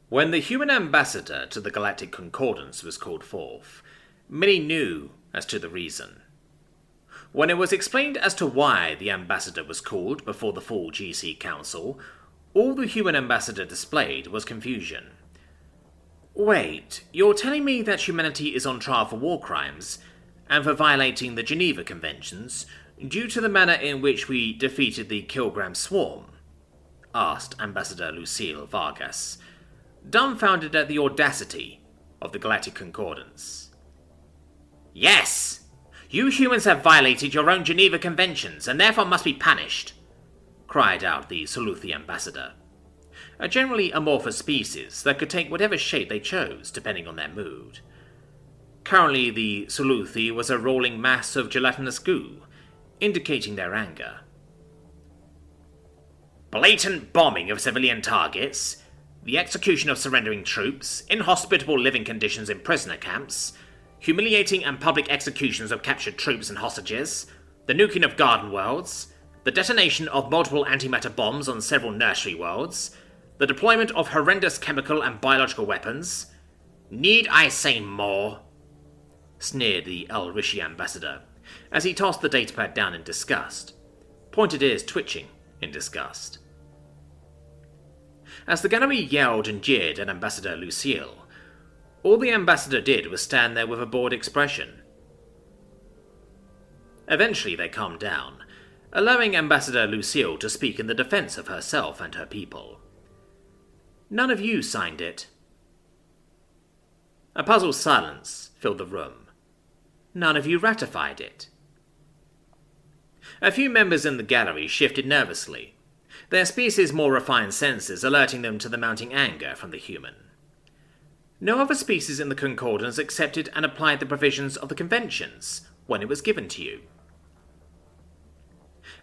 When the human ambassador to the Galactic Concordance was called forth, many knew as to the reason. When it was explained as to why the ambassador was called before the full GC Council, all the human ambassador displayed was confusion. Wait, you're telling me that humanity is on trial for war crimes, and for violating the Geneva Conventions, due to the manner in which we defeated the Kilogram Swarm? Asked Ambassador Lucille Vargas, dumbfounded at the audacity of the Galactic Concordance. Yes! You humans have violated your own Geneva Conventions, and therefore must be punished, cried out the Suluthi ambassador, a generally amorphous species that could take whatever shape they chose, depending on their mood. Currently, the Suluthi was a rolling mass of gelatinous goo, indicating their anger. Blatant bombing of civilian targets, the execution of surrendering troops, inhospitable living conditions in prisoner camps, humiliating and public executions of captured troops and hostages, the nuking of garden worlds, the detonation of multiple antimatter bombs on several nursery worlds, the deployment of horrendous chemical and biological weapons. Need I say more? Sneered the El Rishi ambassador, as he tossed the datapad down in disgust, pointed ears twitching in disgust. As the gallery yelled and jeered at Ambassador Lucille, all the ambassador did was stand there with a bored expression. Eventually they calmed down, allowing Ambassador Lucille to speak in the defense of herself and her people. None of you signed it. A puzzled silence filled the room. None of you ratified it. A few members in the gallery shifted nervously, their species' more refined senses alerting them to the mounting anger from the human. No other species in the Concordance accepted and applied the provisions of the conventions when it was given to you.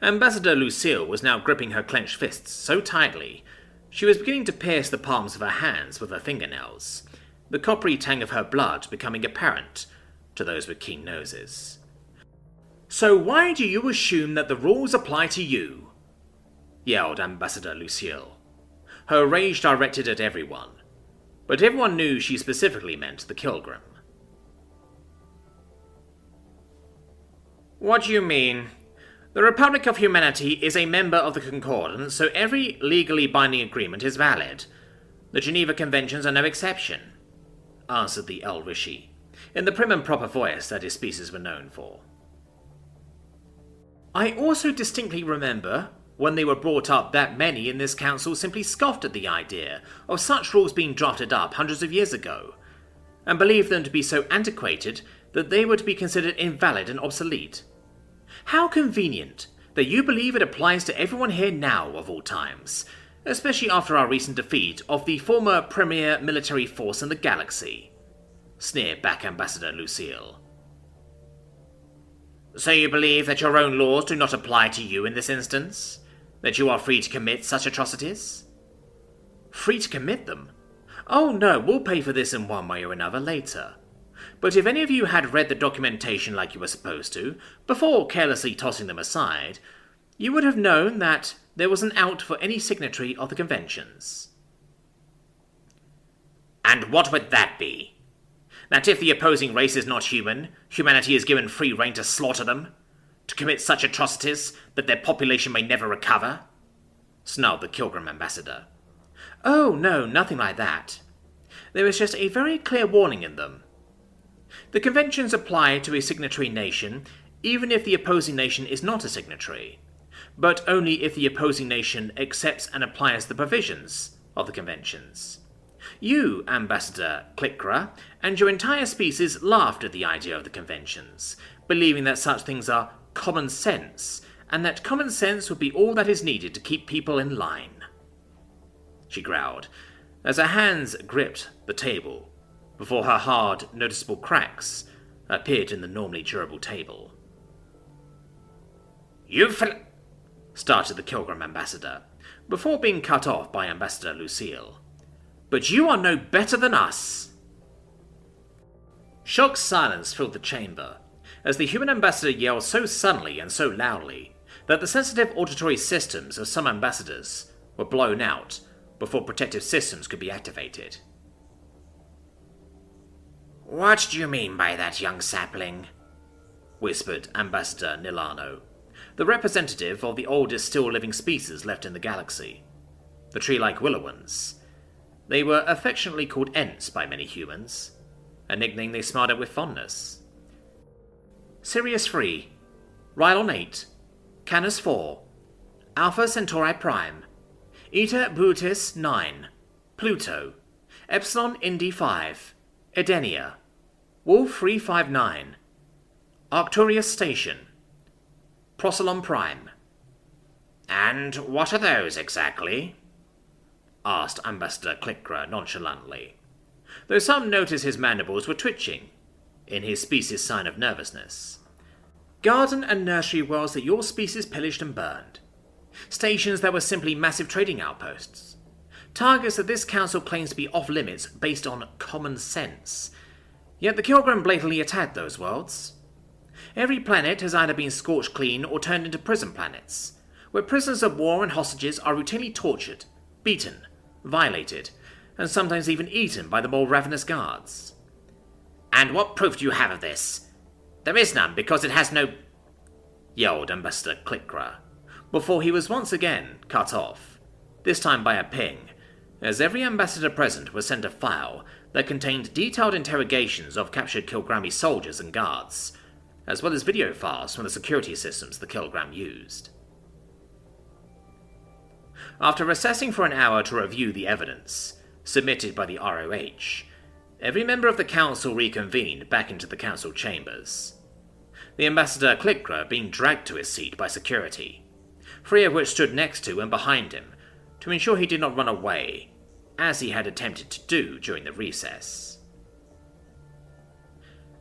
Ambassador Lucille was now gripping her clenched fists so tightly, she was beginning to pierce the palms of her hands with her fingernails, the coppery tang of her blood becoming apparent to those with keen noses. So why do you assume that the rules apply to you? Yelled Ambassador Lucille, her rage directed at everyone, but everyone knew she specifically meant the Kilgrim. What do you mean? The Republic of Humanity is a member of the Concordance, so every legally binding agreement is valid. The Geneva Conventions are no exception, answered the El Rishi, in the prim and proper voice that his species were known for. I also distinctly remember when they were brought up that many in this council simply scoffed at the idea of such rules being drafted up hundreds of years ago, and believed them to be so antiquated that they were to be considered invalid and obsolete. How convenient that you believe it applies to everyone here now of all times, especially after our recent defeat of the former premier military force in the galaxy, sneered back Ambassador Lucille. So you believe that your own laws do not apply to you in this instance? That you are free to commit such atrocities? Free to commit them? Oh no, we'll pay for this in one way or another later. But if any of you had read the documentation like you were supposed to, before carelessly tossing them aside, you would have known that there was an out for any signatory of the conventions. And what would that be? That if the opposing race is not human, humanity is given free rein to slaughter them? To commit such atrocities that their population may never recover? Snarled the Kilgrim ambassador. Oh no, nothing like that. There is just a very clear warning in them. The conventions apply to a signatory nation, even if the opposing nation is not a signatory, but only if the opposing nation accepts and applies the provisions of the conventions. You, Ambassador Clickra, and your entire species laughed at the idea of the conventions, believing that such things are common sense, and that common sense would be all that is needed to keep people in line. She growled, as her hands gripped the table, before her hard, noticeable cracks appeared in the normally durable table. Started the Kilgrim ambassador, before being cut off by Ambassador Lucille. But you are no better than us! Shocked silence filled the chamber, as the human ambassador yelled so suddenly and so loudly that the sensitive auditory systems of some ambassadors were blown out before protective systems could be activated. "What do you mean by that, young sapling?" whispered Ambassador Nilano, the representative of the oldest still-living species left in the galaxy, the tree-like Willowans. They were affectionately called Ents by many humans, a nickname they smiled at with fondness. Sirius 3, Rylon 8, Canis 4, Alpha Centauri Prime, Eta Bootis 9, Pluto, Epsilon Indi 5, Edenia, Wolf 359, Arcturus Station, Procylon Prime. "And what are those exactly?" asked Ambassador Clickra nonchalantly, though some noticed his mandibles were twitching, in his species' sign of nervousness. Garden and nursery worlds that your species pillaged and burned. Stations that were simply massive trading outposts. Targets that this council claims to be off-limits based on common sense. Yet the Kilgram blatantly attacked those worlds. Every planet has either been scorched clean or turned into prison planets, where prisoners of war and hostages are routinely tortured, beaten, violated, and sometimes even eaten by the more ravenous guards. "And what proof do you have of this? There is none, because it has no—" yelled Ambassador Clickra, before he was once again cut off, this time by a ping, as every ambassador present was sent a file that contained detailed interrogations of captured Kilgrami soldiers and guards, as well as video files from the security systems the Kilgram used. After assessing for an hour to review the evidence submitted by the ROH, every member of the council reconvened back into the council chambers, the Ambassador Clickra being dragged to his seat by security, 3 of which stood next to and behind him to ensure he did not run away, as he had attempted to do during the recess.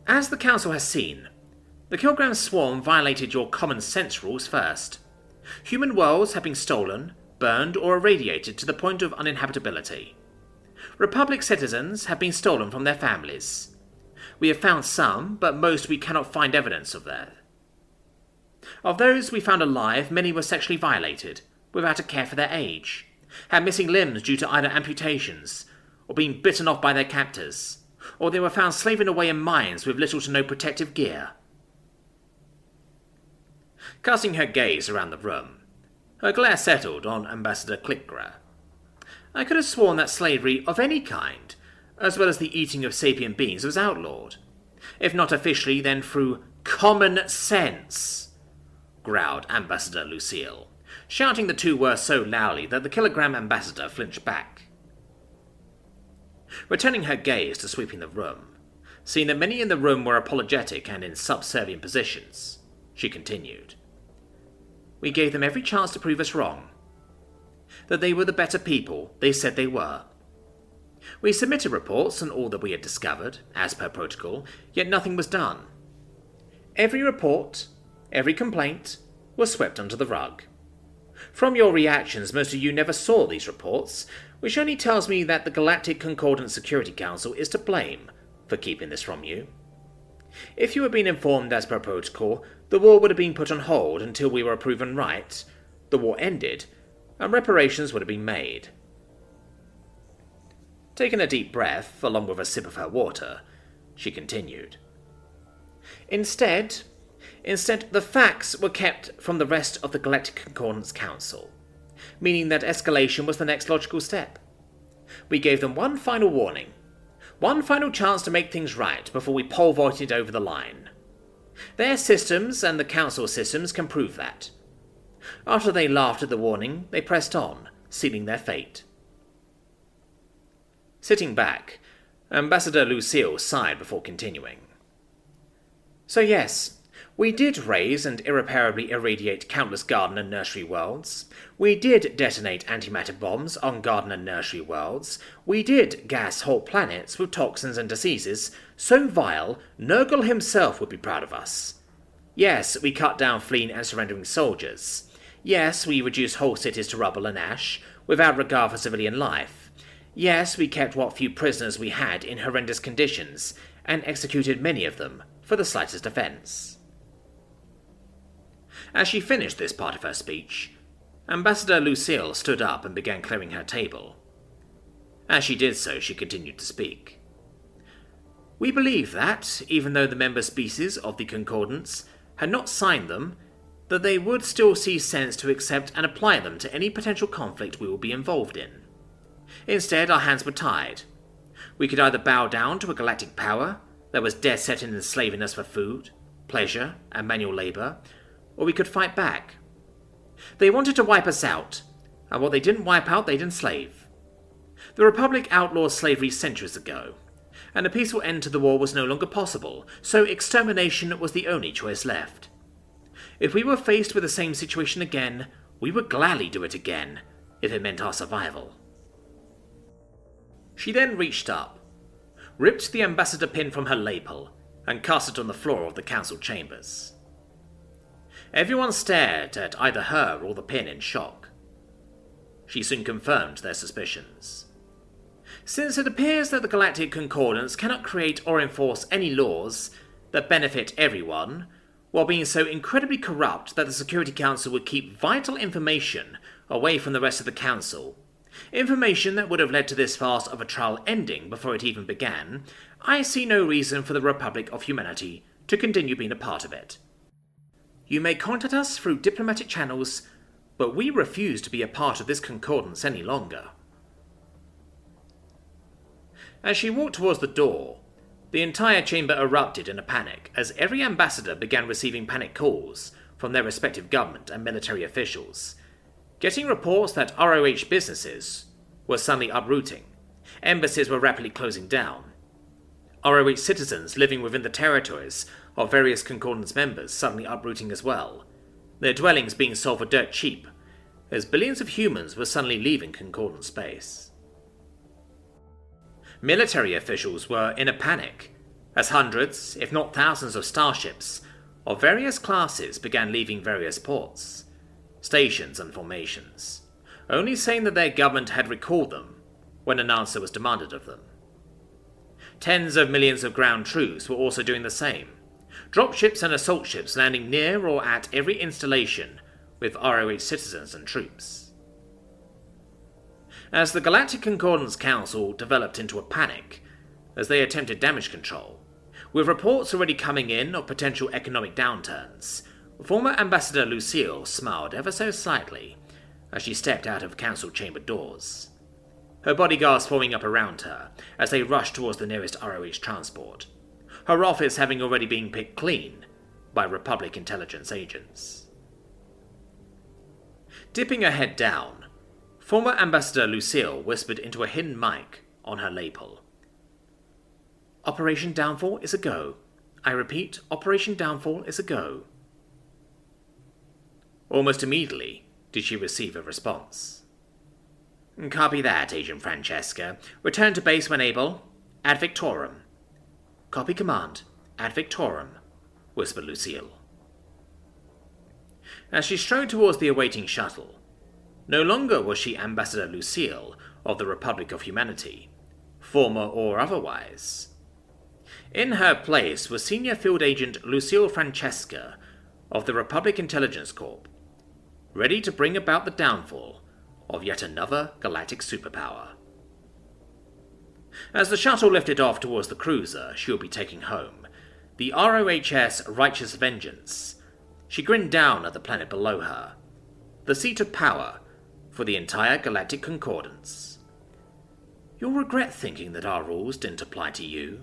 As the council has seen, the Kilgram swarm violated your common sense rules first. Human worlds have been stolen, burned, or irradiated to the point of uninhabitability. Republic citizens have been stolen from their families. We have found some, but most we cannot find evidence of that. Of those we found alive, many were sexually violated, without a care for their age, had missing limbs due to either amputations, or being bitten off by their captors, or they were found slaving away in mines with little to no protective gear. Casting her gaze around the room, her glare settled on Ambassador Clickra. I could have sworn that slavery of any kind, as well as the eating of sapient beings, was outlawed. If not officially, then through common sense, growled Ambassador Lucille, shouting the 2 words so loudly that the Kilogram ambassador flinched back. Returning her gaze to sweeping the room, seeing that many in the room were apologetic and in subservient positions, she continued. We gave them every chance to prove us wrong. That they were the better people they said they were. We submitted reports on all that we had discovered, as per protocol, yet nothing was done. Every report, every complaint, was swept under the rug. From your reactions, most of you never saw these reports, which only tells me that the Galactic Concordance Security Council is to blame for keeping this from you. If you had been informed as per protocol, the war would have been put on hold until we were proven right, the war ended, and reparations would have been made. Taking a deep breath, along with a sip of her water, she continued. Instead, the facts were kept from the rest of the Galactic Concordance Council, meaning that escalation was the next logical step. We gave them one final warning, one final chance to make things right before we pole vaulted over the line. Their systems and the Council systems can prove that. After they laughed at the warning, they pressed on, sealing their fate. Sitting back, Ambassador Lucille sighed before continuing. So yes, we did raise and irreparably irradiate countless garden and nursery worlds. We did detonate antimatter bombs on garden and nursery worlds. We did gas whole planets with toxins and diseases so vile Nurgle himself would be proud of us. Yes, we cut down fleeing and surrendering soldiers. Yes, we reduced whole cities to rubble and ash, without regard for civilian life. Yes, we kept what few prisoners we had in horrendous conditions, and executed many of them for the slightest offence. As she finished this part of her speech, Ambassador Lucille stood up and began clearing her table, As she did so, she continued to speak. We believe that, even though the member species of the Concordance had not signed them, that they would still see sense to accept and apply them to any potential conflict we will be involved in. Instead, our hands were tied. We could either bow down to a galactic power that was dead set in enslaving us for food, pleasure, and manual labor, or we could fight back. They wanted to wipe us out, and what they didn't wipe out, they'd enslave. The Republic outlawed slavery centuries ago, and a peaceful end to the war was no longer possible, so extermination was the only choice left. If we were faced with the same situation again, we would gladly do it again, if it meant our survival. She then reached up, ripped the ambassador pin from her lapel, and cast it on the floor of the council chambers. Everyone stared at either her or the pin in shock. She soon confirmed their suspicions. Since it appears that the Galactic Concordance cannot create or enforce any laws that benefit everyone, while being so incredibly corrupt that the Security Council would keep vital information away from the rest of the Council, information that would have led to this farce of a trial ending before it even began, I see no reason for the Republic of Humanity to continue being a part of it. You may contact us through diplomatic channels, but we refuse to be a part of this concordance any longer. As she walked towards the door, the entire chamber erupted in a panic as every ambassador began receiving panic calls from their respective government and military officials, getting reports that ROH businesses were suddenly uprooting, embassies were rapidly closing down, ROH citizens living within the territories of various Concordance members suddenly uprooting as well, their dwellings being sold for dirt cheap, as billions of humans were suddenly leaving Concordance space. Military officials were in a panic, as hundreds, if not thousands of starships of various classes began leaving various ports, stations and formations, only saying that their government had recalled them when an answer was demanded of them. Tens of millions of ground troops were also doing the same, dropships and assault ships landing near or at every installation with ROH citizens and troops. As the Galactic Concordance Council developed into a panic as they attempted damage control, with reports already coming in of potential economic downturns, former Ambassador Lucille smiled ever so slightly as she stepped out of council chamber doors, her bodyguards forming up around her as they rushed towards the nearest ROH transport, her office having already been picked clean by Republic intelligence agents. Dipping her head down, former Ambassador Lucille whispered into a hidden mic on her lapel. Operation Downfall is a go. I repeat, Operation Downfall is a go. Almost immediately did she receive a response. Copy that, Agent Francesca. Return to base when able. Ad Victorum. Copy command. Ad Victorum, whispered Lucille. As she strode towards the awaiting shuttle, no longer was she Ambassador Lucille of the Republic of Humanity, former or otherwise. In her place was Senior Field Agent Lucille Francesca of the Republic Intelligence Corp, ready to bring about the downfall of yet another galactic superpower. As the shuttle lifted off towards the cruiser she would be taking home, the ROHS Righteous Vengeance, she grinned down at the planet below her, the seat of power for the entire Galactic Concordance. You'll regret thinking that our rules didn't apply to you.